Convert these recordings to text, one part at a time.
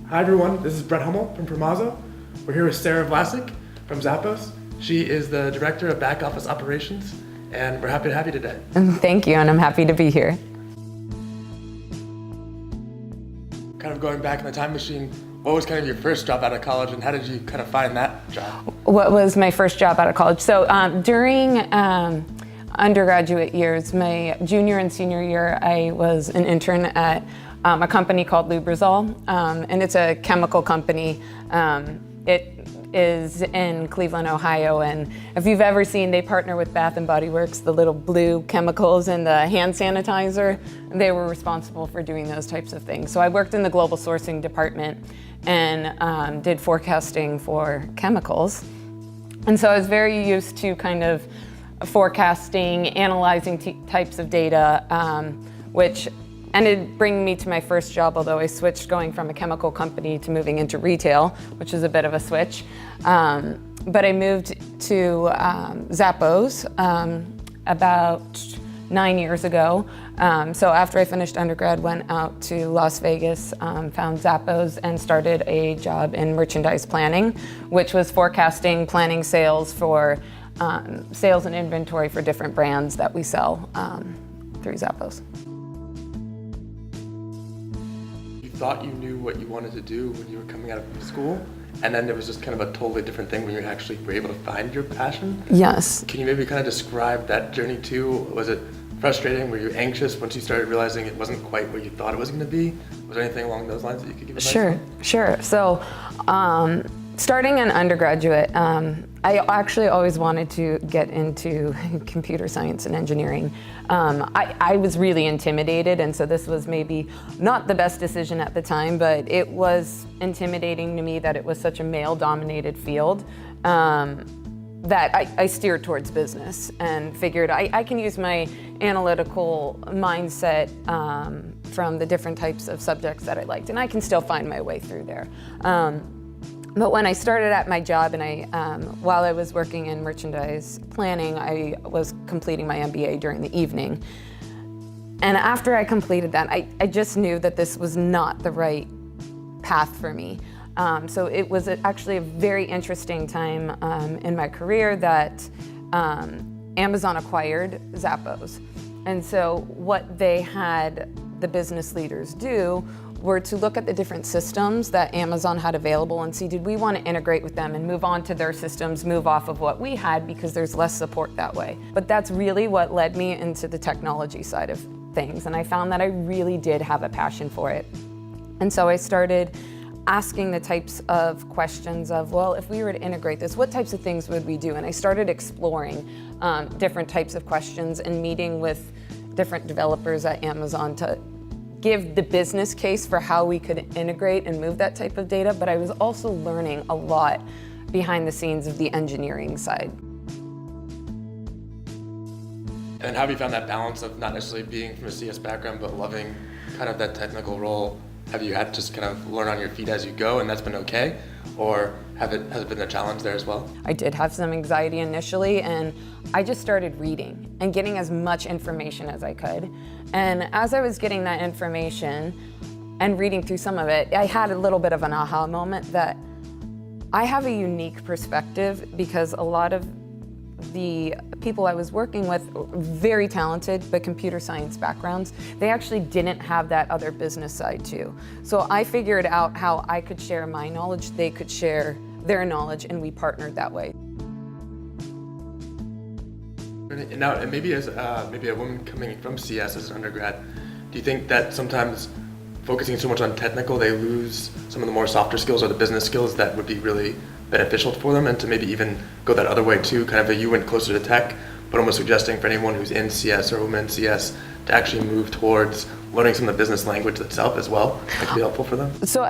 Hi everyone, this is Brett Hummel from Promazzo. We're here with Sarah Vlasic from Zappos. She is the Director of Back Office Operations, and we're happy to have you today. Thank you, and I'm happy to be here. Kind of going back in the time machine, what was kind of your first job out of college, and how did you kind of find that job? What was my first job out of college? So during undergraduate years, my junior and senior year, I was an intern at a company called Lubrizol, and it's a chemical company. It is in Cleveland, Ohio, and if you've ever seen, they partner with Bath and Body Works, the little blue chemicals in the hand sanitizer. They were responsible for doing those types of things. So I worked in the global sourcing department and did forecasting for chemicals. And so I was very used to kind of forecasting, analyzing types of data, which ended bringing me to my first job, although I switched going from a chemical company to moving into retail, which is a bit of a switch. But I moved to Zappos about 9 years ago. So after I finished undergrad, went out to Las Vegas, found Zappos, and started a job in merchandise planning, which was forecasting, planning sales for sales and inventory for different brands that we sell through Zappos. You thought you knew what you wanted to do when you were coming out of school, and then there was just kind of a totally different thing when you actually were able to find your passion? Yes. Can you maybe kind of describe that journey too? Was it frustrating? Were you anxious once you started realizing it wasn't quite what you thought it was going to be? Was there anything along those lines that you could give advice on? Sure. So starting in undergraduate, I actually always wanted to get into computer science and engineering. I was really intimidated, and so this was maybe not the best decision at the time, but it was intimidating to me that it was such a male-dominated field that I steered towards business and figured I can use my analytical mindset from the different types of subjects that I liked, and I can still find my way through there. But when I started at my job, and while I was working in merchandise planning, I was completing my MBA during the evening. And after I completed that, I just knew that this was not the right path for me. So it was actually a very interesting time in my career that Amazon acquired Zappos. And so what they had the business leaders do were to look at the different systems that Amazon had available and see, did we want to integrate with them and move on to their systems, move off of what we had, because there's less support that way. But that's really what led me into the technology side of things, and I found that I really did have a passion for it. And so I started asking the types of questions of, well, if we were to integrate this, what types of things would we do? And I started exploring different types of questions and meeting with different developers at Amazon to give the business case for how we could integrate and move that type of data, but I was also learning a lot behind the scenes of the engineering side. And how have you found that balance of not necessarily being from a CS background, but loving kind of that technical role? Have you had to just kind of learn on your feet as you go, and that's been okay? Or has it been a challenge there as well? I did have some anxiety initially, and I just started reading and getting as much information as I could. And as I was getting that information and reading through some of it, I had a little bit of an aha moment that I have a unique perspective, because a lot of the people I was working with, very talented, but computer science backgrounds, they actually didn't have that other business side too. So I figured out how I could share my knowledge, they could share their knowledge, and we partnered that way. Now, and maybe as maybe a woman coming from CS as an undergrad, do you think that sometimes focusing so much on technical, they lose some of the more softer skills or the business skills that would be really beneficial for them, and to maybe even go that other way too, kind of you went closer to tech, but almost suggesting for anyone who's in CS or women in CS to actually move towards learning some of the business language itself as well? That could be helpful for them. So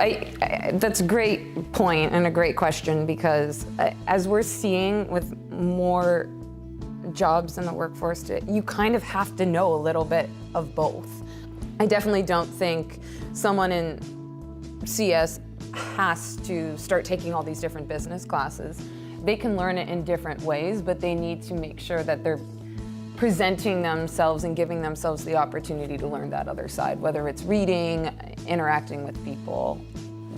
that's a great point and a great question, because as we're seeing with more jobs in the workforce, you kind of have to know a little bit of both. I definitely don't think someone in CS has to start taking all these different business classes. They can learn it in different ways, but they need to make sure that they're presenting themselves and giving themselves the opportunity to learn that other side, whether it's reading, interacting with people,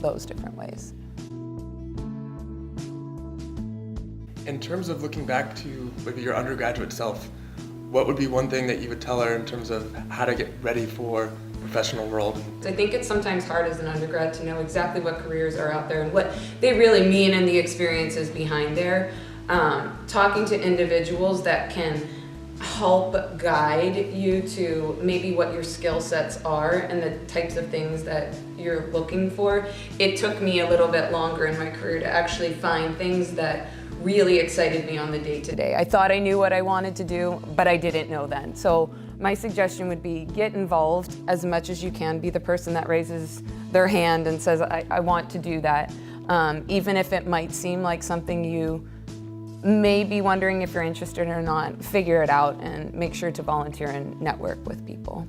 those different ways. In terms of looking back to maybe your undergraduate self, what would be one thing that you would tell her in terms of how to get ready for the professional world? I think it's sometimes hard as an undergrad to know exactly what careers are out there and what they really mean and the experiences behind there. Talking to individuals that can help guide you to maybe what your skill sets are and the types of things that you're looking for. It took me a little bit longer in my career to actually find things that really excited me on the day-to-day. I thought I knew what I wanted to do, but I didn't know then. So my suggestion would be get involved as much as you can. Be the person that raises their hand and says, I want to do that. Even if it might seem like something you may be wondering if you're interested or not, figure it out and make sure to volunteer and network with people.